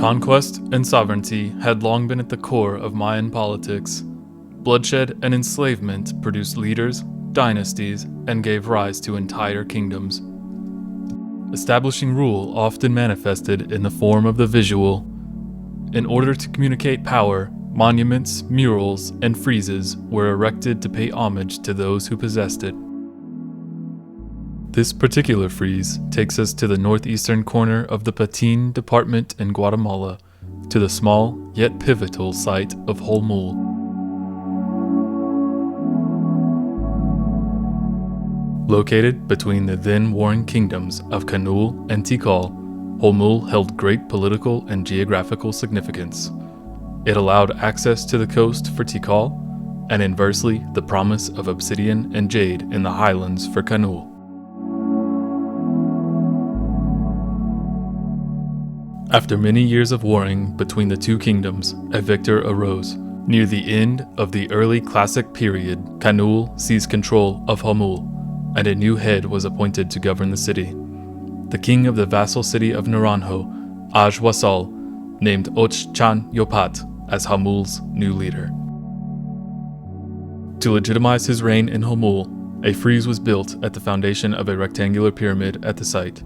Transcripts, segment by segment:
Conquest and sovereignty had long been at the core of Mayan politics. Bloodshed and enslavement produced leaders, dynasties, and gave rise to entire kingdoms. Establishing rule often manifested in the form of the visual. In order to communicate power, monuments, murals, and friezes were erected to pay homage to those who possessed it. This particular frieze takes us to the northeastern corner of the Patin department in Guatemala, to the small yet pivotal site of Holmul. Located between the then warring kingdoms of Canul and Tikal, Holmul held great political and geographical significance. It allowed access to the coast for Tikal, and inversely the promise of obsidian and jade in the highlands for Canul. After many years of warring between the two kingdoms, a victor arose. Near the end of the early classic period, Canul seized control of Holmul, and a new head was appointed to govern the city. The king of the vassal city of Naranjo, Wasal, named Ochchan Yopat as Holmul's new leader. To legitimize his reign in Holmul, a frieze was built at the foundation of a rectangular pyramid at the site.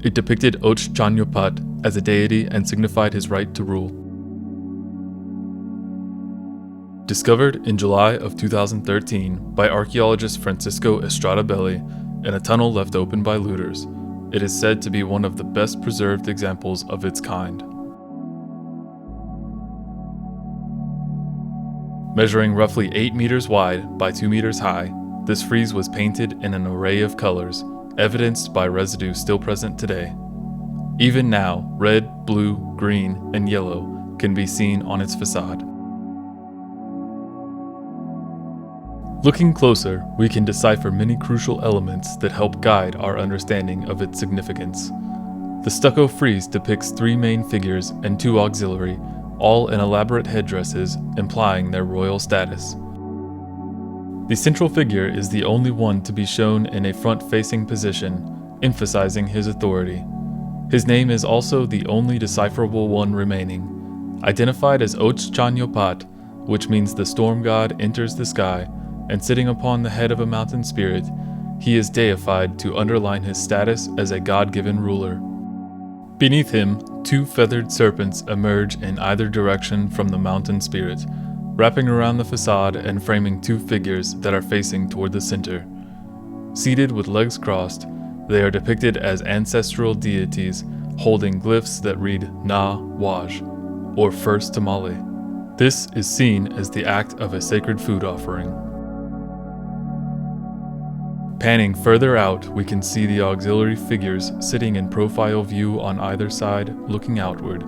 It depicted Ochchan Yopat as a deity and signified his right to rule. Discovered in July of 2013 by archaeologist Francisco Estrada Belli in a tunnel left open by looters, it is said to be one of the best preserved examples of its kind. Measuring roughly 8 meters wide by 2 meters high, this frieze was painted in an array of colors, evidenced by residue still present today. Even now, red, blue, green, and yellow can be seen on its facade. Looking closer, we can decipher many crucial elements that help guide our understanding of its significance. The stucco frieze depicts 3 main figures and 2 auxiliary, all in elaborate headdresses, implying their royal status. The central figure is the only one to be shown in a front-facing position, emphasizing his authority. His name is also the only decipherable one remaining. Identified as Ochchan Yopat, which means the storm god enters the sky, and sitting upon the head of a mountain spirit, he is deified to underline his status as a god-given ruler. Beneath him, 2 feathered serpents emerge in either direction from the mountain spirit, wrapping around the facade and framing 2 figures that are facing toward the center. Seated with legs crossed, they are depicted as ancestral deities holding glyphs that read Na Waj, or first tamale. This is seen as the act of a sacred food offering. Panning further out, we can see the auxiliary figures sitting in profile view on either side, looking outward.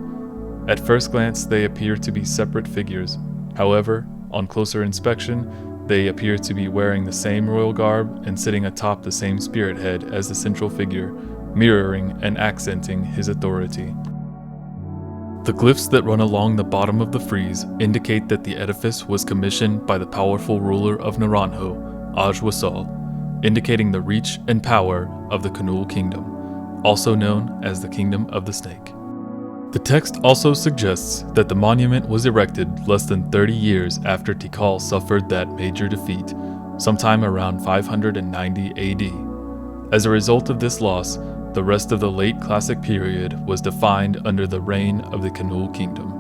At first glance, they appear to be separate figures. However, on closer inspection, they appear to be wearing the same royal garb and sitting atop the same spirit head as the central figure, mirroring and accenting his authority. The glyphs that run along the bottom of the frieze indicate that the edifice was commissioned by the powerful ruler of Naranjo, Wasal, indicating the reach and power of the Canul kingdom, also known as the Kingdom of the Snake. The text also suggests that the monument was erected less than 30 years after Tikal suffered that major defeat, sometime around 590 AD. As a result of this loss, the rest of the late classic period was defined under the reign of the Canul kingdom.